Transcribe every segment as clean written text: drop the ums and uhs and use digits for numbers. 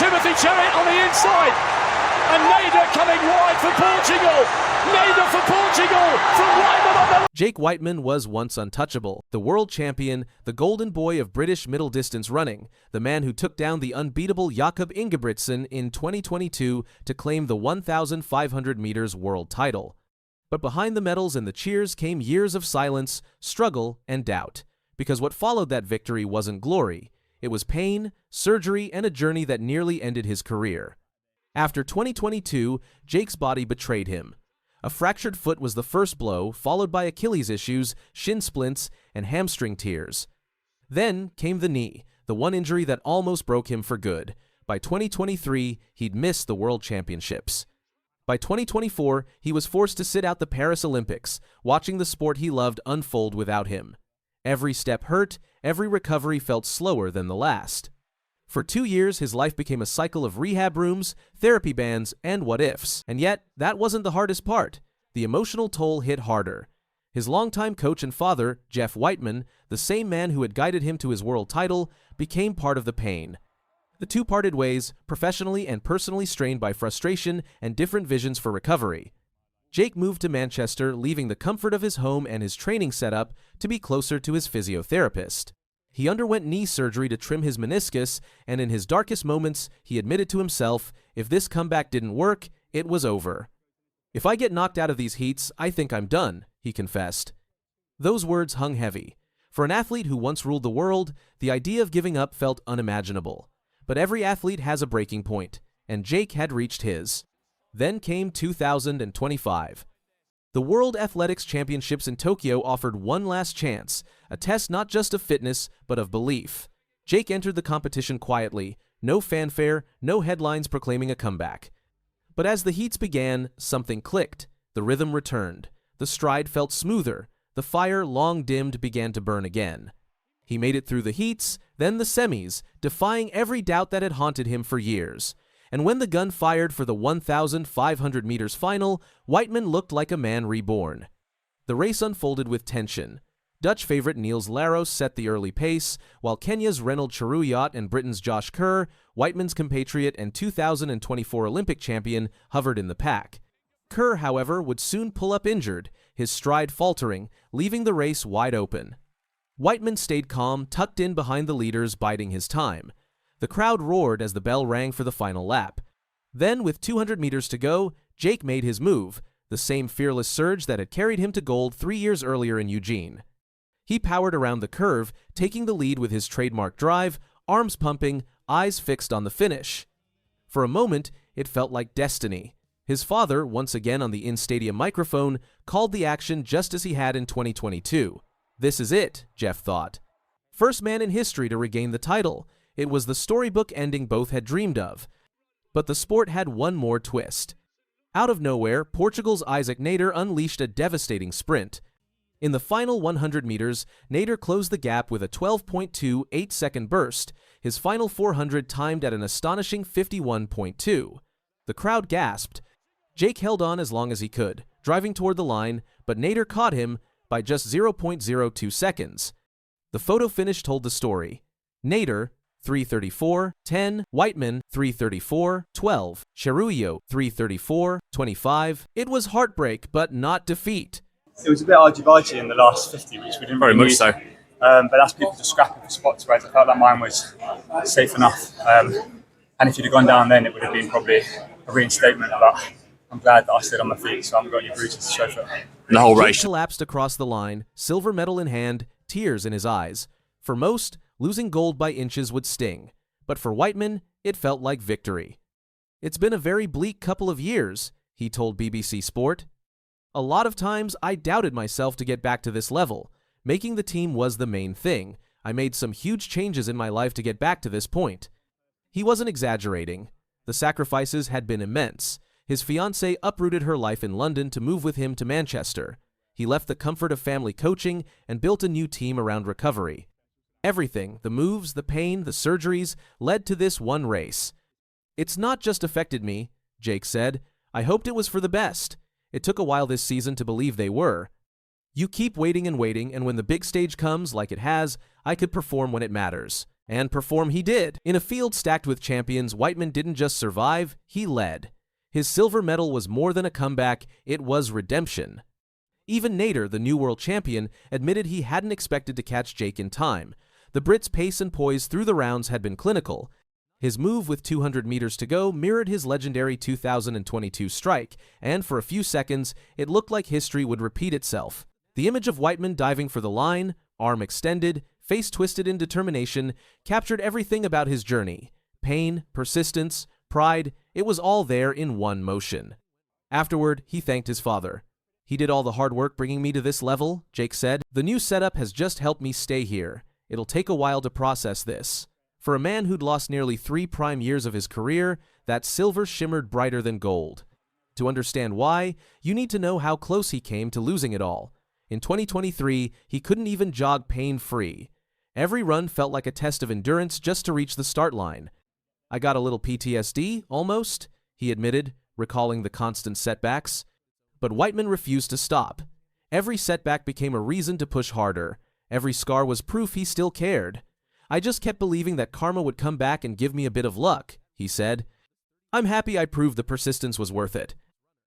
Timothy Chariot on the inside. And Nader coming wide for Portugal. Nader for Portugal from Wightman on the... Jake Wightman was once untouchable, the world champion, the golden boy of British middle distance running, the man who took down the unbeatable Jakob Ingebrigtsen in 2022 to claim the 1,500 meters world title. But behind the medals and the cheers came years of silence, struggle, and doubt. Because what followed that victory wasn't glory. It was pain, surgery, and a journey that nearly ended his career. After 2022, Jake's body betrayed him. A fractured foot was the first blow, followed by Achilles issues, shin splints, and hamstring tears. Then came the knee, the one injury that almost broke him for good. By 2023, he'd missed the World Championships. By 2024, he was forced to sit out the Paris Olympics, watching the sport he loved unfold without him. Every step hurt, every recovery felt slower than the last. For 2 years, his life became a cycle of rehab rooms, therapy bands, and what-ifs. And yet, that wasn't the hardest part. The emotional toll hit harder. His longtime coach and father, Jeff Wightman, the same man who had guided him to his world title, became part of the pain. The two parted ways, professionally and personally strained by frustration and different visions for recovery. Jake moved to Manchester, leaving the comfort of his home and his training setup to be closer to his physiotherapist. He underwent knee surgery to trim his meniscus, and in his darkest moments, he admitted to himself, if this comeback didn't work, it was over. "If I get knocked out of these heats, I think I'm done," he confessed. Those words hung heavy. For an athlete who once ruled the world, the idea of giving up felt unimaginable. But every athlete has a breaking point, and Jake had reached his. Then came 2025. The World Athletics Championships in Tokyo offered one last chance, a test not just of fitness, but of belief. Jake entered the competition quietly, no fanfare, no headlines proclaiming a comeback. But as the heats began, something clicked. The rhythm returned. The stride felt smoother. The fire, long dimmed, began to burn again. He made it through the heats, then the semis, defying every doubt that had haunted him for years. And when the gun fired for the 1,500 meters final, Wightman looked like a man reborn. The race unfolded with tension. Dutch favorite Niels Laros set the early pace, while Kenya's Reynold Cheruiyot and Britain's Josh Kerr, Wightman's compatriot and 2024 Olympic champion, hovered in the pack. Kerr, however, would soon pull up injured, his stride faltering, leaving the race wide open. Wightman stayed calm, tucked in behind the leaders, biding his time. The crowd roared as the bell rang for the final lap. Then, with 200 meters to go, Jake made his move, the same fearless surge that had carried him to gold 3 years earlier in Eugene. He powered around the curve, taking the lead with his trademark drive, arms pumping, eyes fixed on the finish. For a moment, it felt like destiny. His father, once again on the in-stadium microphone, called the action just as he had in 2022. This is it, Jeff thought. First man in history to regain the title. It was the storybook ending both had dreamed of. But the sport had one more twist. Out of nowhere, Portugal's Isaac Nader unleashed a devastating sprint. In the final 100 meters, Nader closed the gap with a 12.2 8-second burst, his final 400 timed at an astonishing 51.2. The crowd gasped. Jake held on as long as he could, driving toward the line, but Nader caught him by just 0.02 seconds. The photo finish told the story. Nader, 3:34:10, Wightman, 3:34:12, Cheruiyot, 3:34:25. It was heartbreak, but not defeat. It was a bit argy-bargy in the last 50, which we didn't Very really much need. so. But that's people just scrapping for spots, whereas I felt like mine was safe enough. And if you'd have gone down then, it would have been probably a reinstatement. But I'm glad that I stayed on my feet, so I haven't got any bruises to show for it. And the whole Jake race. collapsed across the line, silver medal in hand, tears in his eyes. For most, losing gold by inches would sting. But for Wightman, it felt like victory. "It's been a very bleak couple of years," he told BBC Sport. "A lot of times I doubted myself to get back to this level. Making the team was the main thing. I made some huge changes in my life to get back to this point." He wasn't exaggerating. The sacrifices had been immense. His fiancée uprooted her life in London to move with him to Manchester. He left the comfort of family coaching and built a new team around recovery. Everything, the moves, the pain, the surgeries, led to this one race. "It's not just affected me," Jake said. "I hoped it was for the best. It took a while this season to believe they were. You keep waiting, and when the big stage comes, like it has, I could perform when it matters." And perform he did. In a field stacked with champions, Wightman didn't just survive, he led. His silver medal was more than a comeback, it was redemption. Even Nader, the new world champion, admitted he hadn't expected to catch Jake in time. The Brit's pace and poise through the rounds had been clinical. His move with 200 meters to go mirrored his legendary 2022 strike, and for a few seconds, it looked like history would repeat itself. The image of Wightman diving for the line, arm extended, face twisted in determination, captured everything about his journey. Pain, persistence, pride, it was all there in one motion. Afterward, he thanked his father. "He did all the hard work bringing me to this level," Jake said. "The new setup has just helped me stay here. It'll take a while to process this." For a man who'd lost nearly 3 prime years of his career, that silver shimmered brighter than gold. To understand why, you need to know how close he came to losing it all. In 2023, he couldn't even jog pain-free. Every run felt like a test of endurance just to reach the start line. "I got a little PTSD, almost," he admitted, recalling the constant setbacks. But Wightman refused to stop. Every setback became a reason to push harder. Every scar was proof he still cared. "I just kept believing that karma would come back and give me a bit of luck," he said. "I'm happy I proved the persistence was worth it."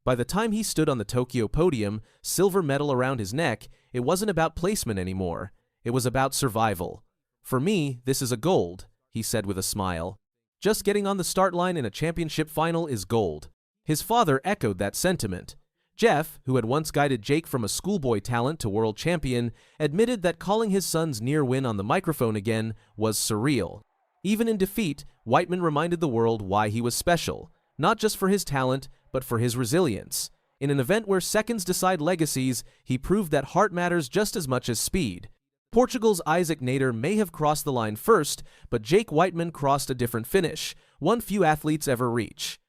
By the time he stood on the Tokyo podium, silver medal around his neck, it wasn't about placement anymore. It was about survival. "For me, this is a gold," he said with a smile. Just getting on the start line in a championship final is gold. His father echoed that sentiment. Jeff, who had once guided Jake from a schoolboy talent to world champion, admitted that calling his son's near win on the microphone again was surreal. Even in defeat, Wightman reminded the world why he was special, not just for his talent, but for his resilience. In an event where seconds decide legacies, he proved that heart matters just as much as speed. Portugal's Isaac Nader may have crossed the line first, but Jake Wightman crossed a different finish, one few athletes ever reach.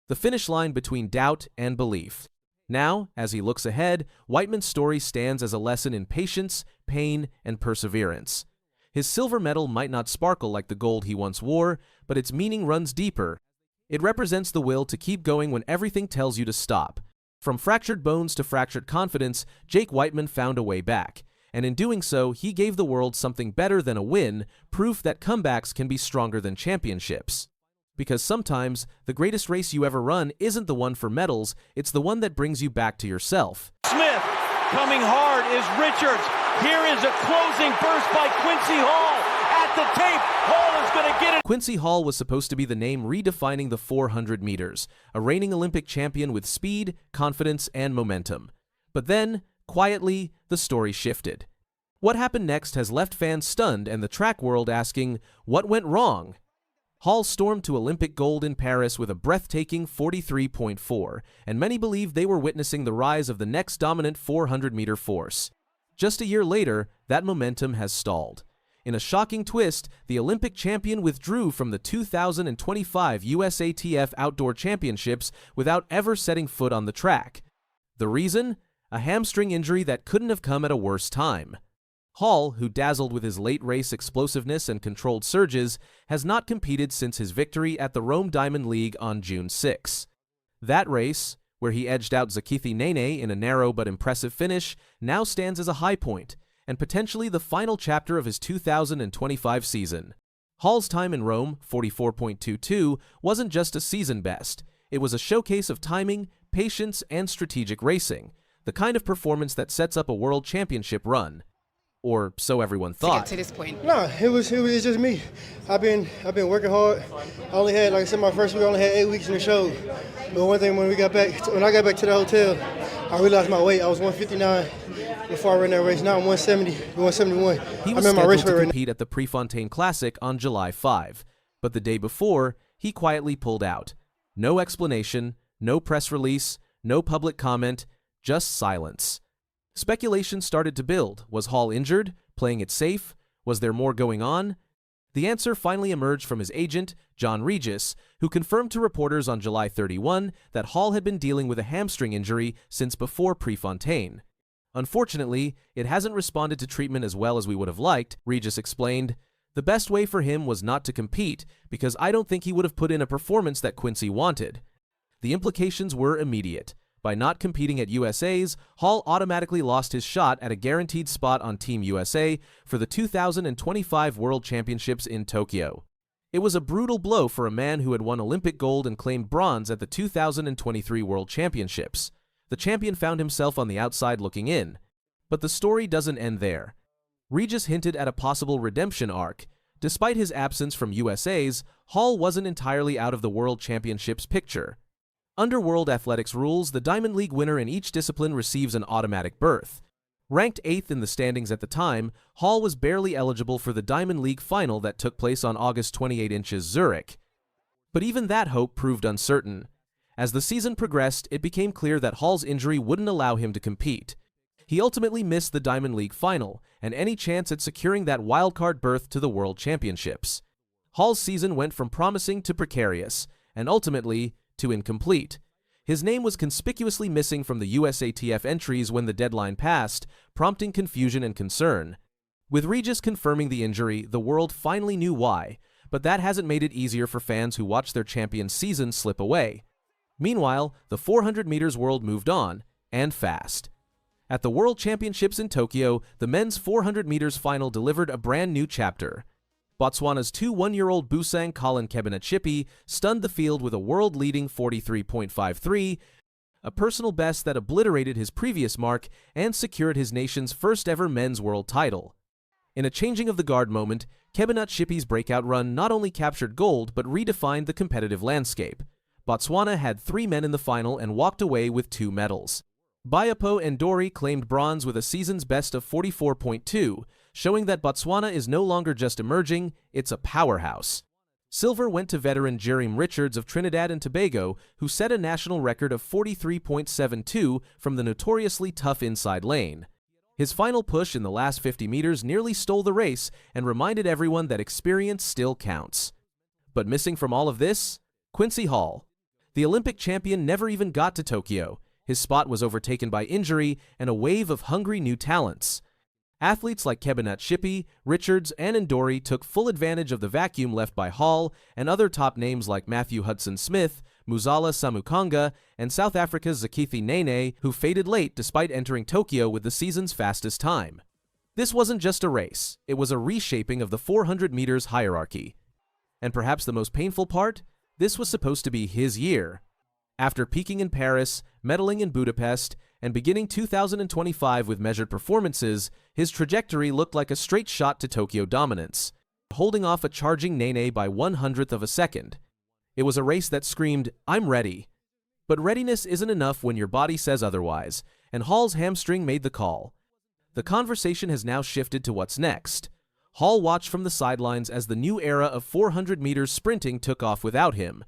The finish line between doubt and belief. Now, as he looks ahead, Wightman's story stands as a lesson in patience, pain, and perseverance. His silver medal might not sparkle like the gold he once wore, but its meaning runs deeper. It represents the will to keep going when everything tells you to stop. From fractured bones to fractured confidence, Jake Wightman found a way back. And in doing so, he gave the world something better than a win, proof that comebacks can be stronger than championships. Because sometimes, the greatest race you ever run isn't the one for medals, it's the one that brings you back to yourself. Smith, coming hard is Richards. Here is a closing burst by Quincy Hall. At the tape, Hall is going to get it. Quincy Hall was supposed to be the name redefining the 400 meters, a reigning Olympic champion with speed, confidence, and momentum. But then, quietly, the story shifted. What happened next has left fans stunned and the track world asking, what went wrong? Hall stormed to Olympic gold in Paris with a breathtaking 43.4, and many believed they were witnessing the rise of the next dominant 400-meter force. Just a year later, that momentum has stalled. In a shocking twist, the Olympic champion withdrew from the 2025 USATF Outdoor Championships without ever setting foot on the track. The reason? A hamstring injury that couldn't have come at a worse time. Hall, who dazzled with his late-race explosiveness and controlled surges, has not competed since his victory at the Rome Diamond League on June 6. That race, where he edged out Zakithi Nene in a narrow but impressive finish, now stands as a high point, and potentially the final chapter of his 2025 season. Hall's time in Rome, 44.22, wasn't just a season best. It was a showcase of timing, patience, and strategic racing, the kind of performance that sets up a world championship run. Or so everyone thought. To get to this point. No, it was just me. I've been working hard. I only had, like I said, my first week I only had 8 weeks in the show. But one thing when I got back to the hotel, I realized my weight. I was 159 before I ran that race. Now I'm 170, 171. He was scheduled to compete at the Prefontaine Classic on July 5, but the day before, he quietly pulled out. No explanation, no press release, no public comment, just silence. Speculation started to build. Was Hall injured? Playing it safe? Was there more going on? The answer finally emerged from his agent, John Regis, who confirmed to reporters on July 31 that Hall had been dealing with a hamstring injury since before Prefontaine. Unfortunately, it hasn't responded to treatment as well as we would have liked, Regis explained. The best way for him was not to compete, because I don't think he would have put in a performance that Quincy wanted. The implications were immediate. By not competing at USA's, Hall automatically lost his shot at a guaranteed spot on Team USA for the 2025 World Championships in Tokyo. It was a brutal blow for a man who had won Olympic gold and claimed bronze at the 2023 World Championships. The champion found himself on the outside looking in. But the story doesn't end there. Regis hinted at a possible redemption arc. Despite his absence from USA's, Hall wasn't entirely out of the World Championships picture. Under World Athletics rules, the Diamond League winner in each discipline receives an automatic berth. Ranked 8th in the standings at the time, Hall was barely eligible for the Diamond League final that took place on August 28 Zurich. But even that hope proved uncertain. As the season progressed, it became clear that Hall's injury wouldn't allow him to compete. He ultimately missed the Diamond League final and any chance at securing that wildcard berth to the World Championships. Hall's season went from promising to precarious, and ultimately to incomplete. His name was conspicuously missing from the USATF entries when the deadline passed, prompting confusion and concern. With Regis confirming the injury, the world finally knew why, but that hasn't made it easier for fans who watched their champion's season slip away. Meanwhile, the 400 meters world moved on, and fast. At the World Championships in Tokyo, the men's 400 meters final delivered a brand new chapter. Botswana's 1-year-old Busang Colin Kebinetshipi stunned the field with a world-leading 43.53, a personal best that obliterated his previous mark and secured his nation's first-ever men's world title. In a changing of the guard moment, Kebinetshipi's breakout run not only captured gold but redefined the competitive landscape. Botswana had 3 men in the final and walked away with 2 medals. Bayapo Ndori claimed bronze with a season's best of 44.2, showing that Botswana is no longer just emerging, it's a powerhouse. Silver went to veteran Jerim Richards of Trinidad and Tobago, who set a national record of 43.72 from the notoriously tough inside lane. His final push in the last 50 meters nearly stole the race and reminded everyone that experience still counts. But missing from all of this? Quincy Hall. The Olympic champion never even got to Tokyo. His spot was overtaken by injury and a wave of hungry new talents. Athletes like Kebinetshipi, Richards, and Ndori took full advantage of the vacuum left by Hall and other top names like Matthew Hudson-Smith, Muzala Samukanga, and South Africa's Zakithi Nene, who faded late despite entering Tokyo with the season's fastest time. This wasn't just a race, it was a reshaping of the 400 meters hierarchy. And perhaps the most painful part? This was supposed to be his year. After peaking in Paris, medaling in Budapest, and beginning 2025 with measured performances, his trajectory looked like a straight shot to Tokyo dominance, holding off a charging Nene by 1/100th of a second. It was a race that screamed, "I'm ready." But readiness isn't enough when your body says otherwise, and Hall's hamstring made the call. The conversation has now shifted to what's next. Hall watched from the sidelines as the new era of 400 meters sprinting took off without him.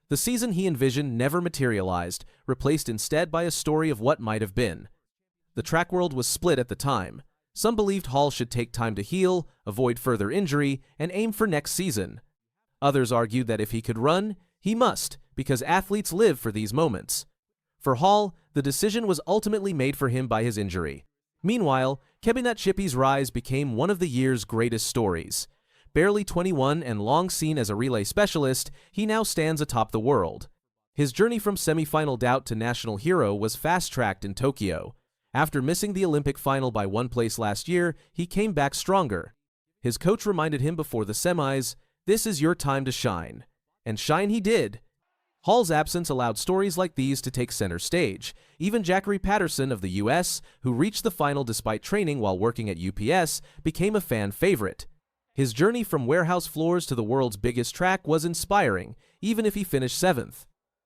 The season he envisioned never materialized, replaced instead by a story of what might have been. The track world was split at the time. Some believed Hall should take time to heal, avoid further injury, and aim for next season. Others argued that if he could run, he must, because athletes live for these moments. For Hall, the decision was ultimately made for him by his injury. Meanwhile, Kebinetshipi's rise became one of the year's greatest stories. Barely 21 and long seen as a relay specialist, he now stands atop the world. His journey from semi-final doubt to national hero was fast-tracked in Tokyo. After missing the Olympic final by 1 place last year, he came back stronger. His coach reminded him before the semis, "This is your time to shine." And shine he did. Hall's absence allowed stories like these to take center stage. Even Jackery Patterson of the US, who reached the final despite training while working at UPS, became a fan favorite. His journey from warehouse floors to the world's biggest track was inspiring, even if he finished 7th.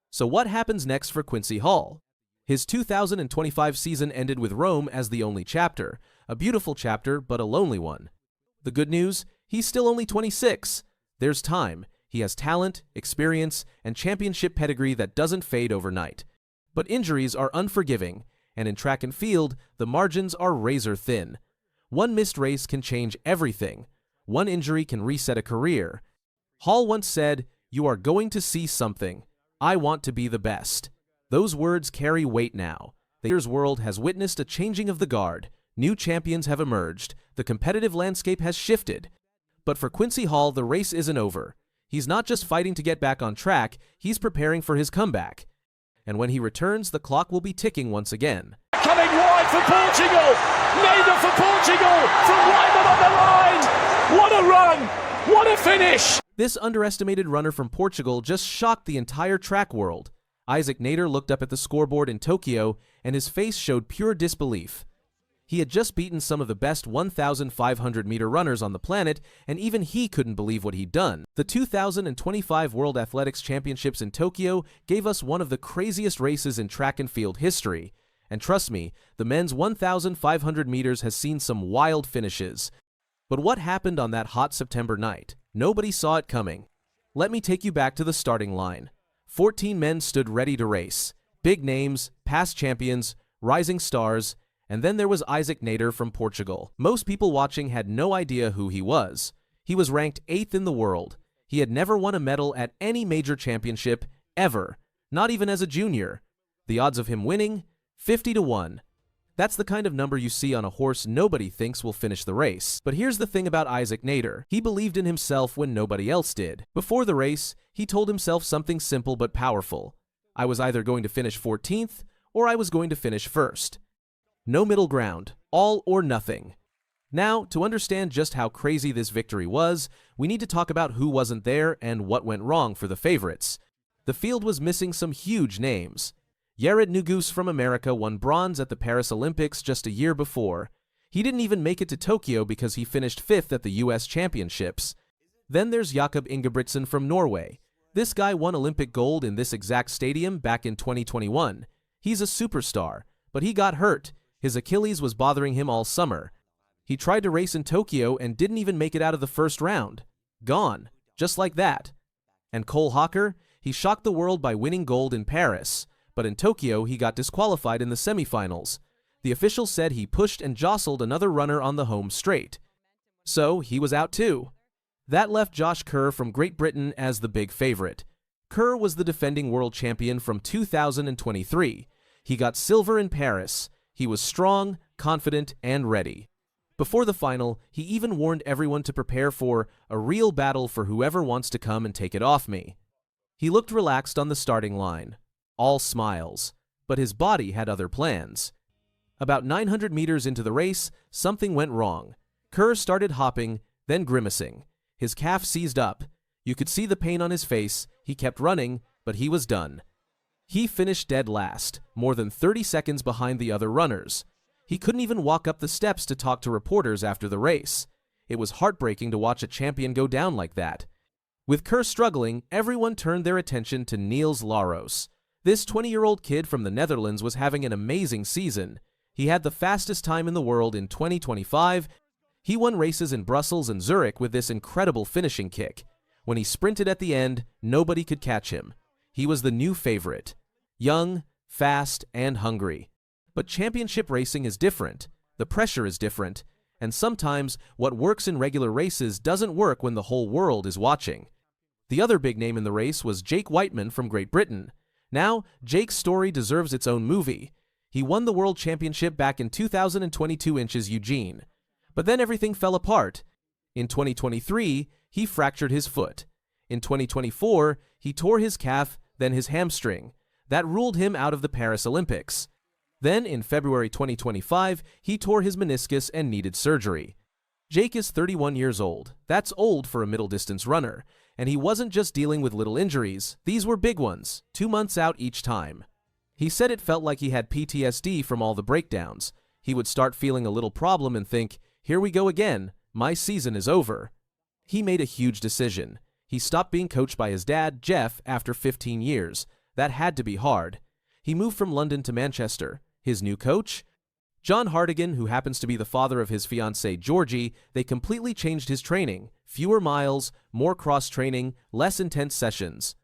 So what happens next for Quincy Hall? His 2025 season ended with Rome as the only chapter, a beautiful chapter but a lonely one. The good news? He's still only 26. There's time. He has talent, experience, and championship pedigree that doesn't fade overnight. But injuries are unforgiving, and in track and field, the margins are razor thin. One missed race can change everything. One injury can reset a career. Hall once said, "You are going to see something. I want to be the best." Those words carry weight now. The year's world has witnessed a changing of the guard. New champions have emerged. The competitive landscape has shifted. But for Quincy Hall, the race isn't over. He's not just fighting to get back on track, he's preparing for his comeback. and when he returns, the clock will be ticking once again. Coming wide for Portugal. Nader for Portugal from Wightman on the line. What a run. What a finish. This underestimated runner from Portugal just shocked the entire track world. Isaac Nader looked up at the scoreboard in Tokyo, and his face showed pure disbelief. He had just beaten some of the best 1,500-meter runners on the planet, and even he couldn't believe what he'd done. The 2025 World Athletics Championships in Tokyo gave us one of the craziest races in track and field history. And trust me, the men's 1,500 meters has seen some wild finishes. But what happened on that hot September night? Nobody saw it coming. Let me take you back to the starting line. 14 men stood ready to race. Big names, past champions, rising stars, and then there was Isaac Nader from Portugal. Most people watching had no idea who he was. He was ranked 8th in the world. He had never won a medal at any major championship, ever, not even as a junior. The odds of him winning? 50-1. That's the kind of number you see on a horse nobody thinks will finish the race. But here's the thing about Isaac Nader. He believed in himself when nobody else did. Before the race, he told himself something simple but powerful. I was either going to finish 14th or I was going to finish first. No middle ground, all or nothing. Now, to understand just how crazy this victory was, we need to talk about who wasn't there and what went wrong for the favorites. The field was missing some huge names. Yared Nuguse from America won bronze at the Paris Olympics just a year before. He didn't even make it to Tokyo because he finished 5th at the US Championships. Then there's Jakob Ingebrigtsen from Norway. This guy won Olympic gold in this exact stadium back in 2021. He's a superstar, but he got hurt. His Achilles was bothering him all summer. He tried to race in Tokyo and didn't even make it out of the first round. Gone, just like that. And Cole Hawker, he shocked the world by winning gold in Paris, but in Tokyo he got disqualified in the semifinals. The officials said he pushed and jostled another runner on the home straight. So he was out too. That left Josh Kerr from Great Britain as the big favorite. Kerr was the defending world champion from 2023. He got silver in Paris. He was strong, confident, and ready. Before the final, he even warned everyone to prepare for a real battle for whoever wants to come and take it off me. He looked relaxed on the starting line, all smiles, but his body had other plans. About 900 meters into the race, something went wrong. Kerr started hopping, then grimacing. His calf seized up. You could see the pain on his face. He kept running, but he was done. He finished dead last, more than 30 seconds behind the other runners. He couldn't even walk up the steps to talk to reporters after the race. It was heartbreaking to watch a champion go down like that. With Kerr struggling, everyone turned their attention to Niels Laros. This 20-year-old kid from the Netherlands was having an amazing season. He had the fastest time in the world in 2025. He won races in Brussels and Zurich with this incredible finishing kick. When he sprinted at the end, nobody could catch him. He was the new favorite. Young, fast, and hungry. But championship racing is different. The pressure is different. And sometimes, what works in regular races doesn't work when the whole world is watching. The other big name in the race was Jake Wightman from Great Britain. Now, Jake's story deserves its own movie. He won the World Championship back in 2022 inches Eugene. But then everything fell apart. In 2023, he fractured his foot. In 2024, he tore his calf, then his hamstring. That ruled him out of the Paris Olympics. Then, in February 2025, he tore his meniscus and needed surgery. Jake is 31 years old. That's old for a middle-distance runner. And he wasn't just dealing with little injuries. These were big ones, 2 months out each time. He said it felt like he had PTSD from all the breakdowns. He would start feeling a little problem and think, here we go again, my season is over. He made a huge decision. He stopped being coached by his dad, Jeff, after 15 years. That had to be hard. He moved from London to Manchester. His new coach? John Hardigan, who happens to be the father of his fiancée, Georgie. They completely changed his training. Fewer miles, more cross-training, less intense sessions.